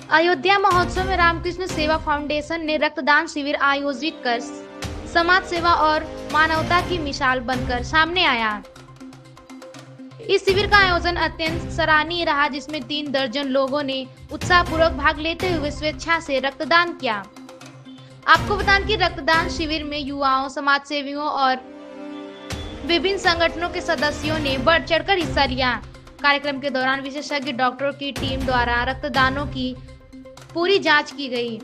अयोध्या महोत्सव में रामकृष्ण सेवा फाउंडेशन ने रक्तदान शिविर आयोजित कर समाज सेवा और मानवता की मिसाल बनकर सामने आया। इस शिविर का आयोजन अत्यंत सराहनीय रहा, जिसमें 3 दर्जन लोगों ने उत्साहपूर्वक भाग लेते हुए स्वेच्छा से रक्तदान किया। आपको बता कि रक्तदान शिविर में युवाओं, समाज सेवियों और विभिन्न संगठनों के सदस्यों ने बढ़ चढ़कर हिस्सा लिया। कार्यक्रम के दौरान विशेषज्ञ डॉक्टरों की टीम द्वारा रक्तदानों की पूरी जांच की गई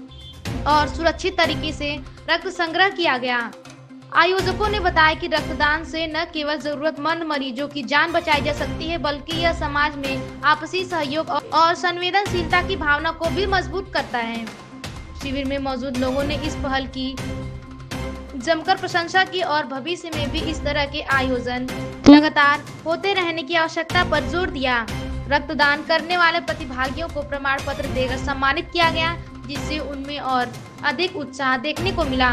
और सुरक्षित तरीके से रक्त संग्रह किया गया। आयोजकों ने बताया कि रक्तदान से न केवल जरूरतमंद मरीजों की जान बचाई जा सकती है, बल्कि यह समाज में आपसी सहयोग और संवेदनशीलता की भावना को भी मजबूत करता है। शिविर में मौजूद लोगों ने इस पहल की जमकर प्रशंसा की और भविष्य में भी इस तरह के आयोजन लगातार होते रहने की आवश्यकता पर जोर दिया। रक्तदान करने वाले प्रतिभागियों को प्रमाण पत्र देकर सम्मानित किया गया, जिससे उनमें और अधिक उत्साह देखने को मिला।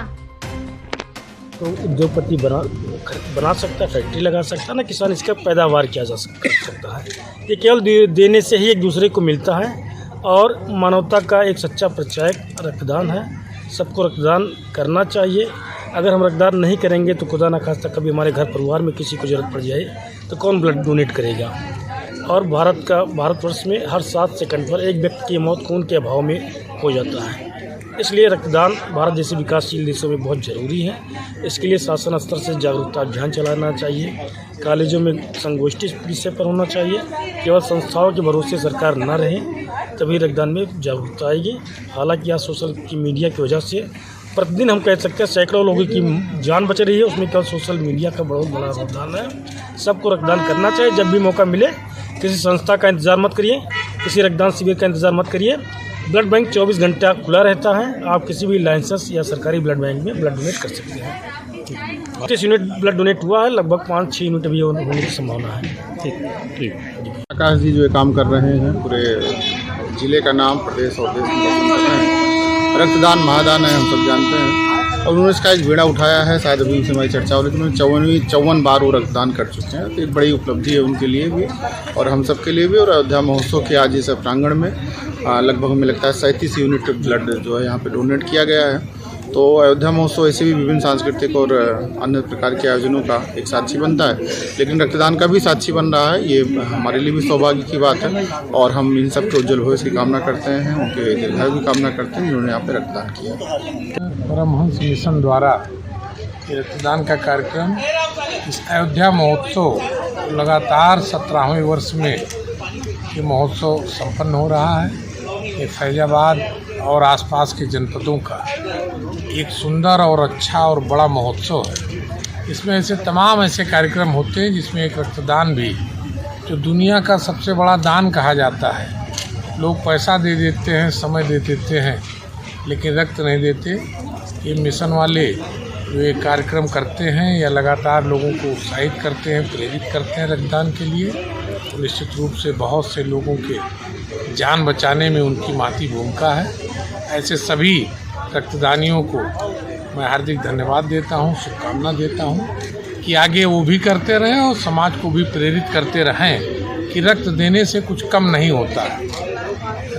तो उद्योगपति बना सकता है, फैक्ट्री लगा सकता है ना, किसान इसका पैदावार किया जा सकता है। ये केवल देने से ही एक दूसरे को मिलता है और मानवता का एक सच्चा परिचायक रक्तदान है। सबको रक्तदान करना चाहिए। अगर हम रक्तदान नहीं करेंगे तो खुदा न खास्ता कभी हमारे घर परिवार में किसी को जरूरत पड़ जाए तो कौन ब्लड डोनेट करेगा। और भारतवर्ष में हर 7 सेकंड पर एक व्यक्ति की मौत खून के अभाव में हो जाता है। इसलिए रक्तदान भारत जैसे विकासशील देशों में बहुत ज़रूरी है। इसके लिए शासन स्तर से जागरूकता अभियान चलाना चाहिए। कॉलेजों में संगोष्ठी इस विषय पर होना चाहिए। केवल संस्थाओं के भरोसे सरकार न रहे, तभी रक्तदान में जागरूकता आएगी। हालांकि आज सोशल मीडिया की वजह से प्रतिदिन हम कह सकते हैं सैकड़ों लोगों की जान बच रही है। उसमें केवल सोशल मीडिया का बहुत बड़ा योगदान है। सबको रक्तदान करना चाहिए। जब भी मौका मिले, किसी संस्था का इंतज़ार मत करिए, किसी रक्तदान शिविर का इंतज़ार मत करिए। ब्लड बैंक 24 घंटा खुला रहता है। आप किसी भी लाइसेंस या सरकारी ब्लड बैंक में ब्लड डोनेट कर सकते हैं। 30 यूनिट ब्लड डोनेट हुआ है, लगभग 5-6 यूनिट अभी होने की संभावना है। ठीक। आकाश जी जो काम कर रहे हैं, पूरे जिले का नाम प्रदेश और देश में रोशन कर रहे हैं। रक्तदान महादान है, हम सब जानते हैं। और उन्होंने इसका एक बेड़ा उठाया है। शायद अभी उनसे हमारी चर्चा हो रही थी। उन्होंने 54 बार वो रक्तदान कर चुके हैं। तो एक बड़ी उपलब्धि है उनके लिए भी और हम सब के लिए भी। और अयोध्या महोत्सव के आज इस प्रांगण में लगभग हमें लगता है 37 यूनिट ब्लड जो है यहाँ पे डोनेट किया गया है। तो अयोध्या महोत्सव ऐसे भी विभिन्न सांस्कृतिक और अन्य प्रकार के आयोजनों का एक साक्षी बनता है, लेकिन रक्तदान का भी साक्षी बन रहा है। ये हमारे लिए भी सौभाग्य की बात है और हम इन सब के उज्जवल भविष्य की कामना करते हैं, उनके दीर्घायु की कामना करते हैं जिन्होंने यहाँ पे रक्तदान किया। परमहंस मिशन द्वारा रक्तदान का कार्यक्रम इस अयोध्या महोत्सव लगातार 17वें वर्ष में ये महोत्सव संपन्न हो रहा है। ये फैजाबाद और आसपास के जनपदों का एक सुंदर और अच्छा और बड़ा महोत्सव है। इसमें ऐसे तमाम ऐसे कार्यक्रम होते हैं जिसमें एक रक्तदान भी, जो दुनिया का सबसे बड़ा दान कहा जाता है। लोग पैसा दे देते हैं, समय दे देते हैं, लेकिन रक्त नहीं देते। ये मिशन वाले जो ये कार्यक्रम करते हैं या लगातार लोगों को उत्साहित करते हैं, प्रेरित करते हैं रक्तदान के लिए, तो निश्चित रूप से बहुत से लोगों के जान बचाने में उनकी महती भूमिका है। ऐसे सभी रक्तदानियों को मैं हार्दिक धन्यवाद देता हूँ, शुभकामना देता हूँ कि आगे वो भी करते रहें और समाज को भी प्रेरित करते रहें कि रक्त देने से कुछ कम नहीं होता है।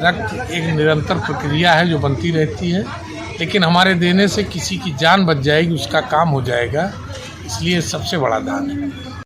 रक्त एक निरंतर प्रक्रिया है जो बनती रहती है, लेकिन हमारे देने से किसी की जान बच जाएगी, उसका काम हो जाएगा। इसलिए सबसे बड़ा दान है।